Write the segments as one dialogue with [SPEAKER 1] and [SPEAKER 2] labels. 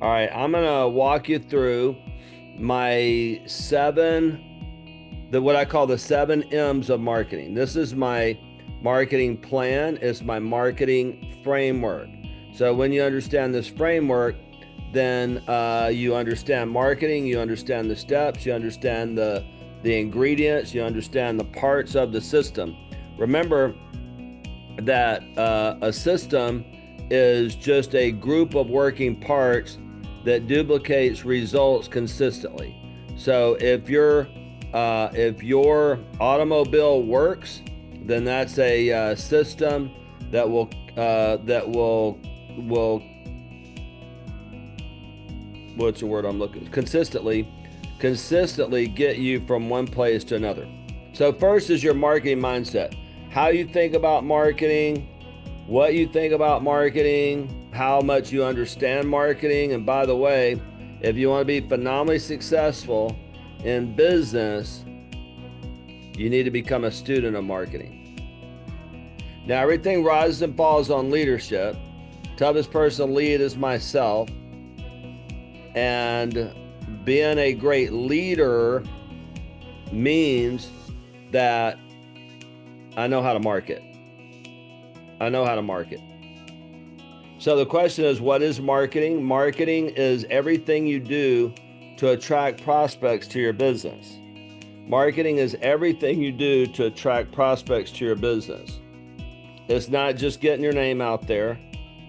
[SPEAKER 1] All right, I'm gonna walk you through my what I call the 7 M's of marketing. This is my marketing plan. It's my marketing framework. So when you understand this framework, then you understand marketing, you understand the steps, you understand the ingredients, you understand the parts of the system. Remember that a system is just a group of working parts that duplicates results consistently. So if your automobile works, then that's a system that will what's the word I'm looking consistently get you from one place to another. So first is your marketing mindset. How you think about marketing, what you think about marketing, how much you understand marketing. And by the way, if you want to be phenomenally successful in business, you need to become a student of marketing. Now, everything rises and falls on leadership. Toughest person to lead is myself. And being a great leader means that I know how to market. I know how to market. So the question is, what is marketing? Marketing is everything you do to attract prospects to your business. Marketing is everything you do to attract prospects to your business. It's not just getting your name out there.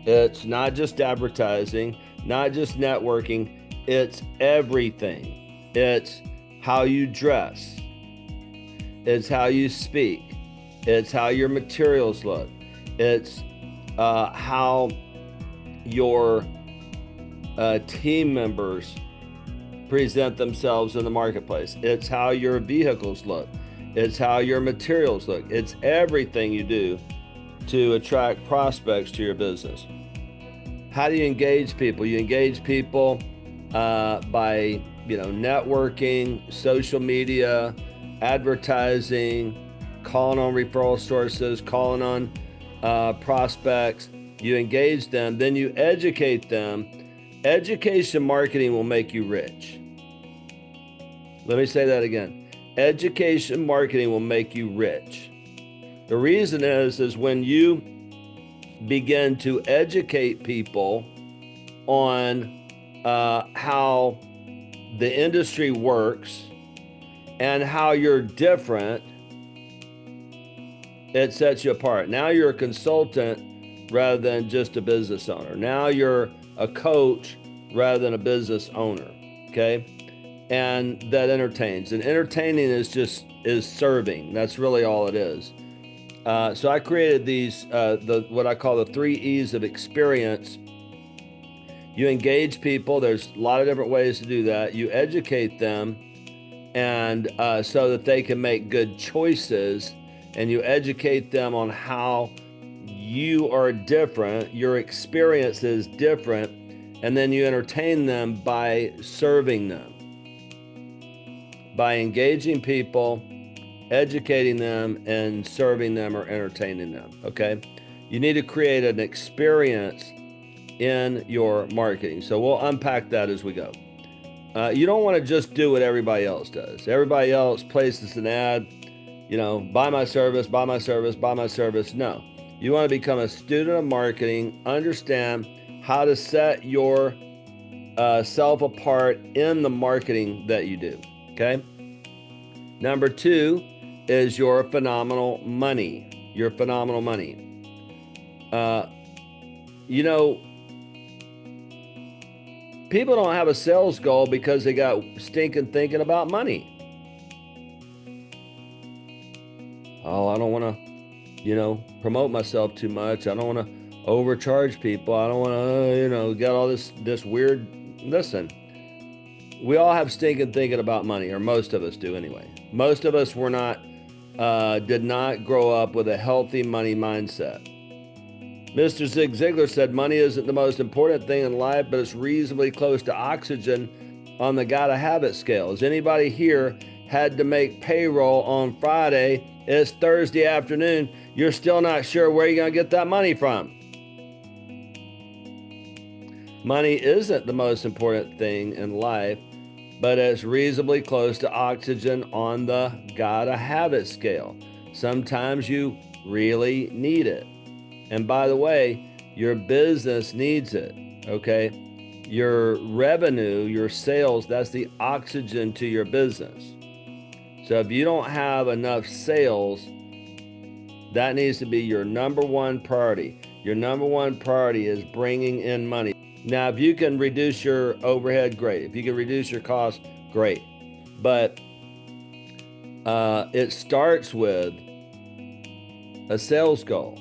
[SPEAKER 1] It's not just advertising, not just networking. It's everything. It's how you dress. It's how you speak. It's how your materials look. It's how your team members present themselves in the marketplace. It's how your vehicles look. It's how your materials look. It's everything you do to attract prospects to your business. How do you engage people? You engage people by networking, social media, advertising, calling on referral sources, calling on prospects. You engage them, then you educate them. Education marketing will make you rich. Let me say that again. Education marketing will make you rich. The reason is when you begin to educate people on how the industry works and how you're different, it sets you apart. Now you're a consultant rather than just a business owner. Now you're a coach rather than a business owner, okay? And that entertains. And entertaining is serving. That's really all it is. So I created these, what I call the 3 E's of experience. You engage people. There's a lot of different ways to do that. You educate them, and so that they can make good choices, and you educate them on how you are different, your experience is different, and then you entertain them by serving them, by engaging people, educating them, and serving them or entertaining them, okay? You need to create an experience in your marketing. So we'll unpack that as we go. You don't want to just do what everybody else does. Everybody else places an ad, buy my service, buy my service, buy my service. No, you want to become a student of marketing, understand how to set your self apart in the marketing that you do, okay? Number 2 is your phenomenal money. Your phenomenal money. People don't have a sales goal because they got stinking thinking about money. Oh, I don't want to, promote myself too much. I don't want to overcharge people. I don't want to, get all this weird. Listen, we all have stinking thinking about money, or most of us do anyway. Most of us did not grow up with a healthy money mindset. Mr. Zig Ziglar said money isn't the most important thing in life, but it's reasonably close to oxygen on the gotta have it scale. Has anybody here had to make payroll on Friday? It's Thursday afternoon. You're still not sure where you're going to get that money from. Money isn't the most important thing in life, but it's reasonably close to oxygen on the gotta have it scale. Sometimes you really need it. And by the way, your business needs it, okay? Your revenue, your sales, that's the oxygen to your business. So if you don't have enough sales, that needs to be your number one priority. Your number one priority is bringing in money. Now, if you can reduce your overhead, great. If you can reduce your costs, great. But it starts with a sales goal.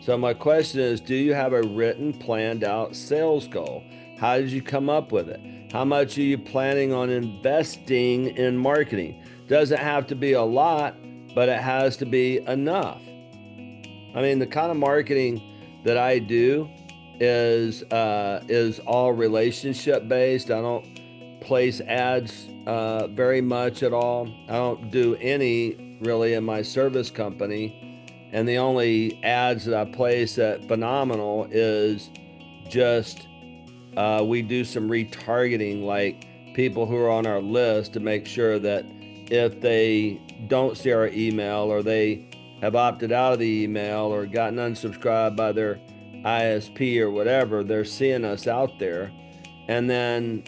[SPEAKER 1] So my question is, do you have a written, planned out sales goal? How did you come up with it? How much are you planning on investing in marketing? Doesn't have to be a lot, but it has to be enough. I mean, the kind of marketing that I do is all relationship based. I don't place ads very much at all. I don't do any really in my service company. And the only ads that I place at Phenomenal is just we do some retargeting, like people who are on our list, to make sure that if they don't see our email, or they have opted out of the email, or gotten unsubscribed by their ISP or whatever, they're seeing us out there. And then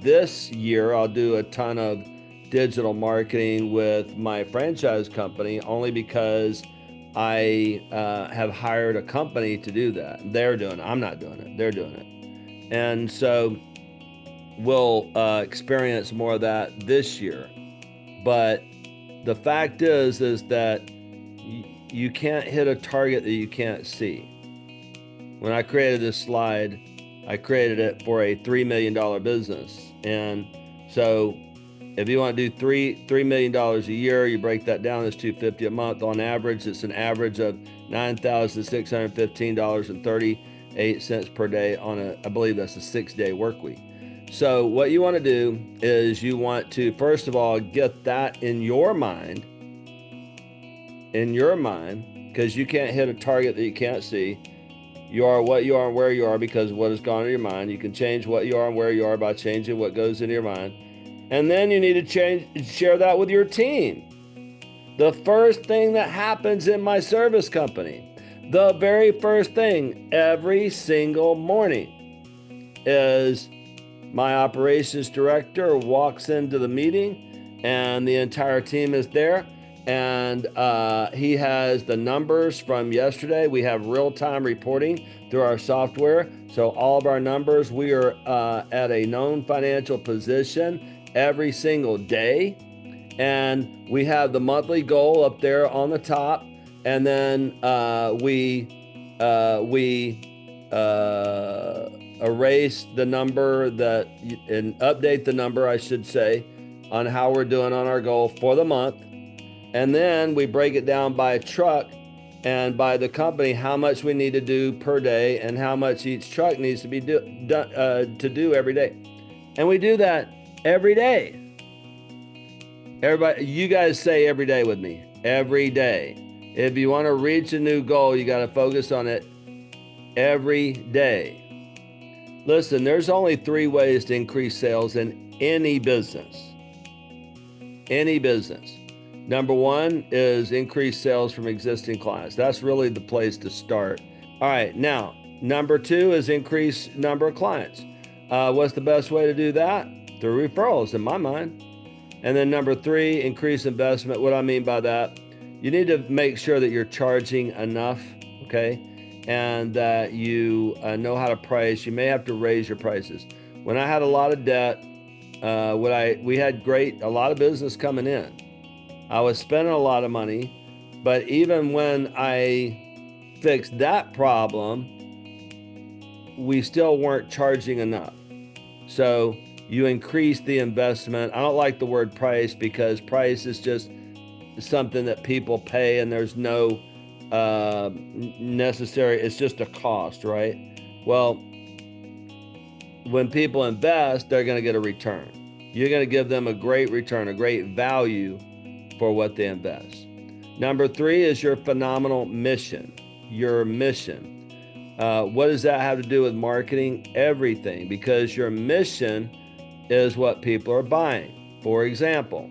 [SPEAKER 1] this year I'll do a ton of digital marketing with my franchise company, only because I have hired a company to do that. They're doing it. I'm not doing it. They're doing it. And so we'll experience more of that this year. But the fact is that you can't hit a target that you can't see. When I created this slide, I created it for a $3 million business. And so if you want to do $3 million a year, you break that down as $250 a month. On average, it's an average of $9,615.38 per day on I believe that's a 6-day work week. So what you want to do is you want to, first of all, get that in your mind, because you can't hit a target that you can't see. You are what you are and where you are because of what has gone in your mind. You can change what you are and where you are by changing what goes into your mind. And then you need to share that with your team. The first thing that happens in my service company, the very first thing every single morning, is my operations director walks into the meeting and the entire team is there. And he has the numbers from yesterday. We have real-time reporting through our software. So all of our numbers, we are at a known financial position every single day. And we have the monthly goal up there on the top. And then we erase the number and update the number, I should say, on how we're doing on our goal for the month. And then we break it down by truck and by the company, how much we need to do per day and how much each truck needs to be done to do every day. And we do that every day. Everybody, you guys say every day with me. Every day. If you want to reach a new goal, you got to focus on it every day. Listen, there's only 3 ways to increase sales in any business. Any business. Number 1 is increase sales from existing clients. That's really the place to start. All right, now, number 2 is increase number of clients. What's the best way to do that? Through referrals, in my mind. And then number 3, increase investment. What I mean by that, you need to make sure that you're charging enough, okay? And that you know how to price. You may have to raise your prices. When I had a lot of debt, we had a lot of business coming in. I was spending a lot of money, but even when I fixed that problem, we still weren't charging enough. So you increase the investment. I don't like the word price because price is just something that people pay and there's no necessary, it's just a cost, right? Well, when people invest, they're going to get a return. You're going to give them a great return, a great value for what they invest. Number 3 is your phenomenal mission, your mission. What does that have to do with marketing? Everything, because your mission is what people are buying. For example,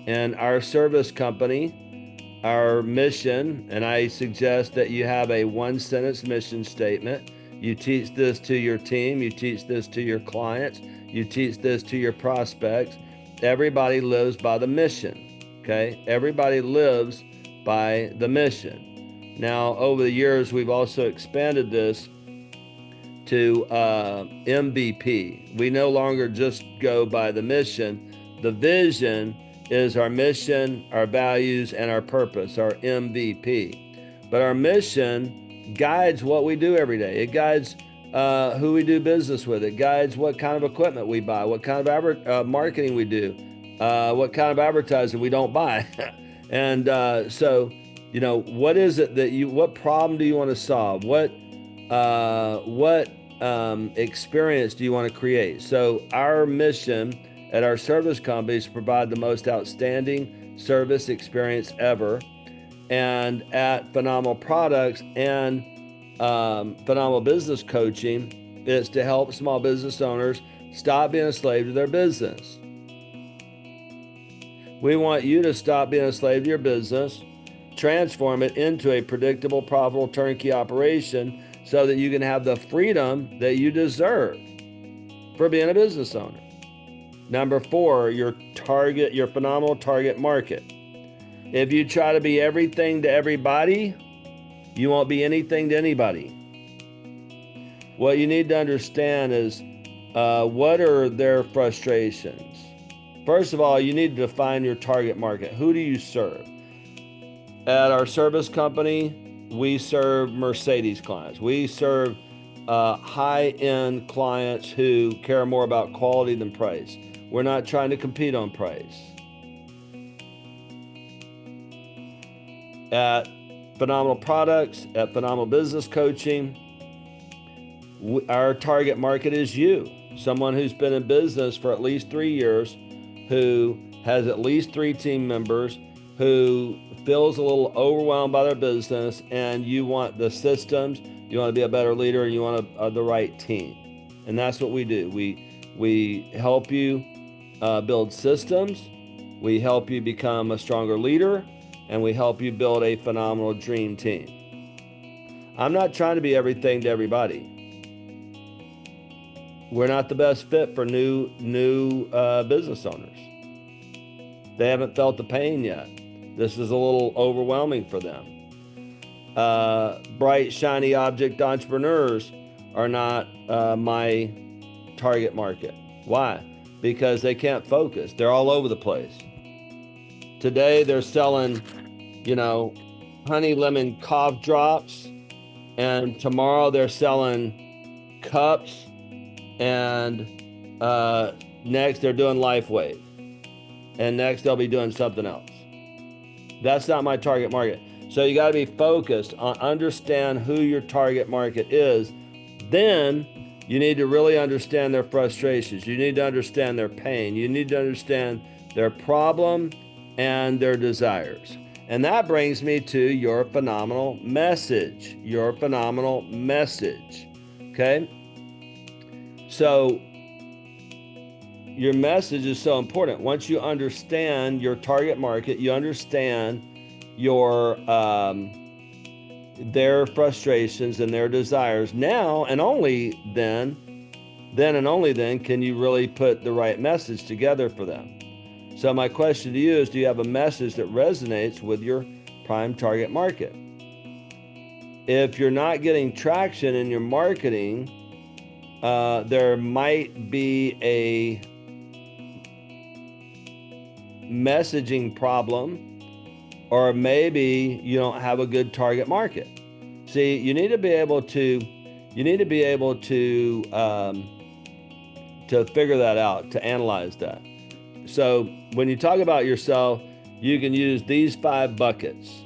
[SPEAKER 1] in our service company, our mission, and I suggest that you have a one-sentence mission statement. You teach this to your team, you teach this to your clients, you teach this to your prospects. Everybody lives by the mission, okay? Everybody lives by the mission. Now, over the years, we've also expanded this to MVP. We no longer just go by the mission. The vision is our mission, our values, and our purpose, our MVP. But our mission guides what we do every day. It guides who we do business with. It guides what kind of equipment we buy, what kind of marketing we do, what kind of advertising we don't buy. And so, you know, what is it that what problem do you want to solve? What experience do you want to create? So our mission at our service company is to provide the most outstanding service experience ever. And at Phenomenal Products and Phenomenal Business Coaching, it's to help small business owners stop being a slave to their business. We want you to stop being a slave to your business, transform it into a predictable, profitable turnkey operation so that you can have the freedom that you deserve for being a business owner. Number 4, your phenomenal target market. If you try to be everything to everybody, you won't be anything to anybody. What you need to understand is what are their frustrations? First of all, you need to define your target market. Who do you serve? At our service company, we serve Mercedes clients. We serve high-end clients who care more about quality than price. We're not trying to compete on price. At Phenomenal Products, at Phenomenal Business Coaching, our target market is you. Someone who's been in business for at least 3 years, who has at least 3 team members, who feels a little overwhelmed by their business, and you want the systems, you want to be a better leader, and you want the right team. And that's what we do. We help you build systems, we help you become a stronger leader, and we help you build a phenomenal dream team. I'm not trying to be everything to everybody. We're not the best fit for new business owners. They haven't felt the pain yet. This is a little overwhelming for them. Bright, shiny object entrepreneurs are not my target market. Why? Because they can't focus. They're all over the place. Today they're selling, honey lemon cough drops, and tomorrow they're selling cups, and next they're doing LifeWave, and next they'll be doing something else. That's not my target market. So you got to be focused on understand who your target market is. Then you need to really understand their frustrations. You need to understand their pain. You need to understand their problem and their desires. And that brings me to your phenomenal message. Your phenomenal message. Okay? So your message is so important. Once you understand your target market, you understand your their frustrations and their desires. Now and only then and only then can you really put the right message together for them. So my question to you is, do you have a message that resonates with your prime target market? If you're not getting traction in your marketing, there might be a messaging problem, or maybe you don't have a good target market. See, you need to be able to figure that out, to analyze that. So when you talk about yourself, you can use these 5 buckets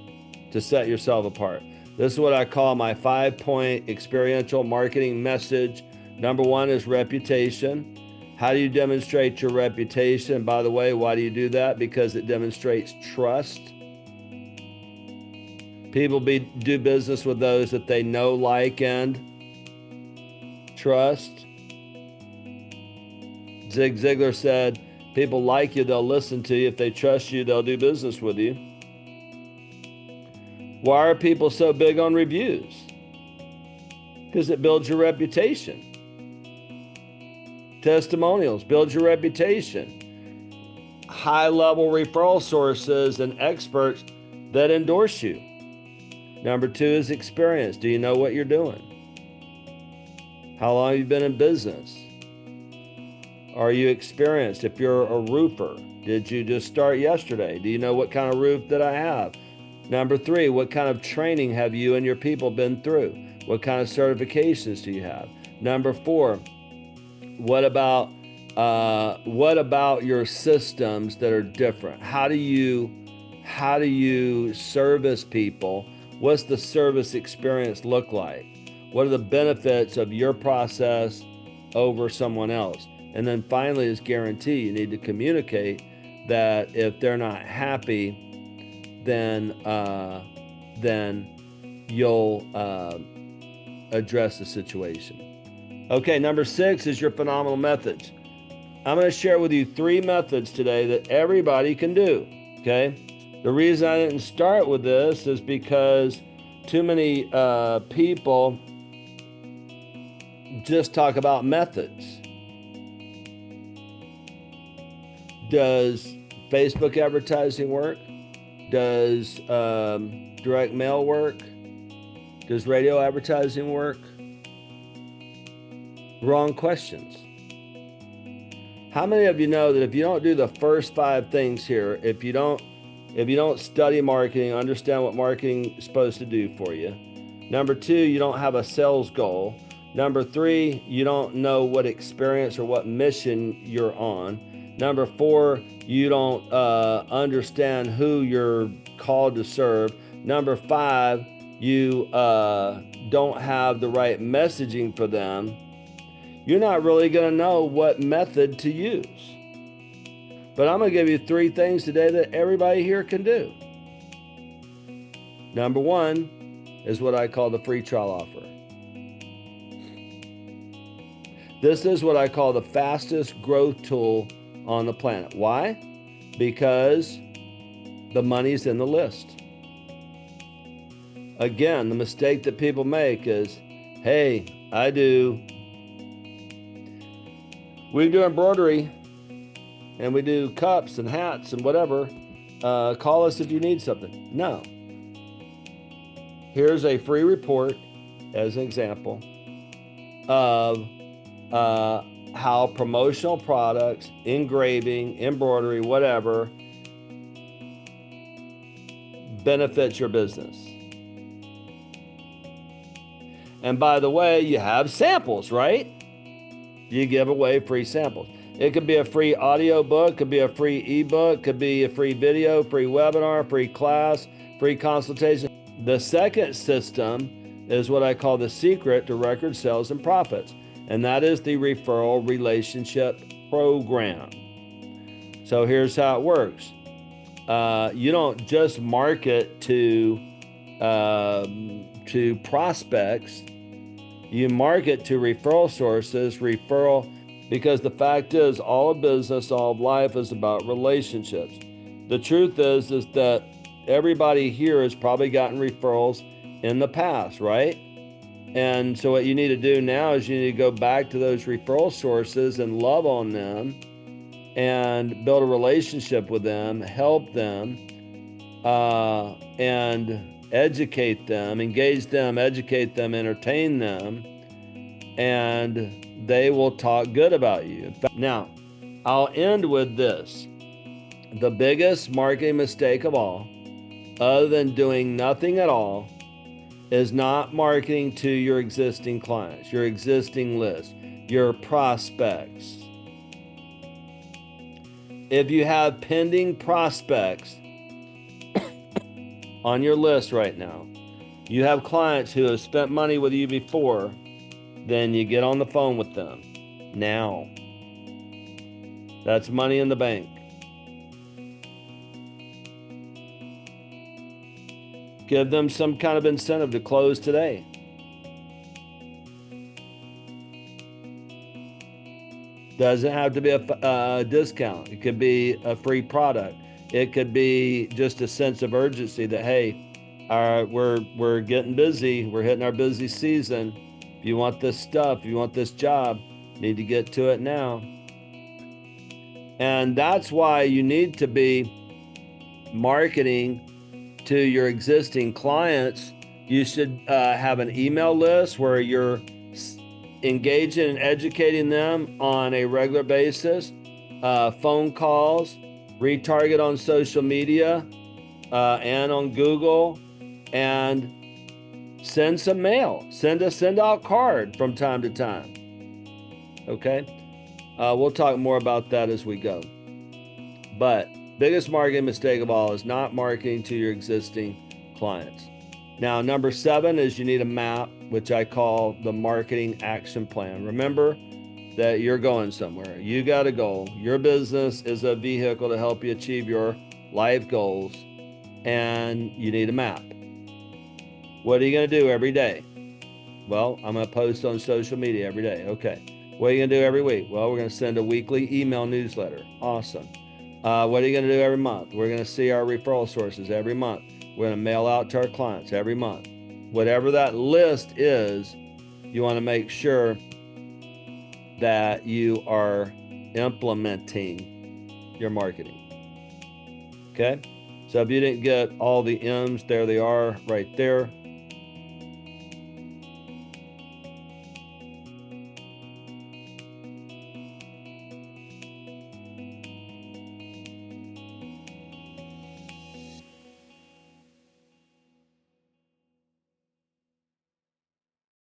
[SPEAKER 1] to set yourself apart. This is what I call my 5-point experiential marketing message. Number 1 is reputation. How do you demonstrate your reputation? By the way, why do you do that? Because it demonstrates trust. People do business with those that they know, like, and trust. Zig Ziglar said, people like you, they'll listen to you. If they trust you, they'll do business with you. Why are people so big on reviews? Because it builds your reputation. Testimonials build your reputation. High-level referral sources and experts that endorse you. Number 2 is experience. Do you know what you're doing? How long have you been in business? Are you experienced? If you're a roofer, did you just start yesterday? Do you know what kind of roof that I have? Number 3, what kind of training have you and your people been through? What kind of certifications do you have? Number 4, what about your systems that are different? How do you service people? What's the service experience look like? What are the benefits of your process over someone else? And then finally is guarantee. You need to communicate that if they're not happy, then you'll address the situation. Okay, number 6 is your phenomenal methods. I'm going to share with you 3 methods today that everybody can do, okay? The reason I didn't start with this is because too many people just talk about methods. Does Facebook advertising work? Does direct mail work? Does radio advertising work? Wrong questions. How many of you know that if you don't do the first 5 things here, if you don't study marketing, understand what marketing is supposed to do for you. Number 2, you don't have a sales goal. Number 3, you don't know what experience or what mission you're on. Number 4, you don't understand who you're called to serve. Number 5, you don't have the right messaging for them. You're not really going to know what method to use. But I'm going to give you 3 things today that everybody here can do. Number 1 is what I call the free trial offer. This is what I call the fastest growth tool on the planet. Why? Because the money's in the list. Again, the mistake that people make is, hey, we do embroidery and we do cups and hats and whatever. Call us if you need something. No. Here's a free report as an example of how promotional products, engraving, embroidery, whatever, benefits your business. And by the way, you have samples, right? You give away free samples. It could be a free audio book, could be a free ebook, could be a free video, free webinar, free class, free consultation. The second system is what I call the secret to record sales and profits. And that is the referral relationship program. So here's how it works. You don't just market to prospects. You market to referral sources, because the fact is all of business, all of life is about relationships. The truth is that everybody here has probably gotten referrals in the past, right? And so what you need to do now is you need to go back to those referral sources and love on them and build a relationship with them, help them, and educate them, engage them, educate them, entertain them, and they will talk good about you. Now, I'll end with this. The biggest marketing mistake of all, other than doing nothing at all, is not marketing to your existing clients, your existing list, your prospects. If you have pending prospects on your list right now, you have clients who have spent money with you before, then you get on the phone with them now. That's money in the bank. Give them some kind of incentive to close today. Doesn't have to be a discount. It could be a free product. It could be just a sense of urgency that, hey, we're getting busy. We're hitting our busy season. If you want this stuff, if you want this job, you need to get to it now. And that's why you need to be marketing to your existing clients. You should have an email list where you're engaging and educating them on a regular basis, phone calls, retarget on social media and on Google, and send some mail. Send out card from time to time. Okay, we'll talk more about that as we go. But biggest marketing mistake of all is not marketing to your existing clients. Now, number 7 is you need a map, which I call the marketing action plan. Remember that you're going somewhere. You got a goal. Your business is a vehicle to help you achieve your life goals, and you need a map. What are you going to do every day? Well, I'm going to post on social media every day. Okay. What are you going to do every week? Well, we're going to send a weekly email newsletter. Awesome. What are you going to do every month? We're going to see our referral sources every month. We're going to mail out to our clients every month. Whatever that list is, you want to make sure that you are implementing your marketing. Okay? So if you didn't get all the M's, there they are right there.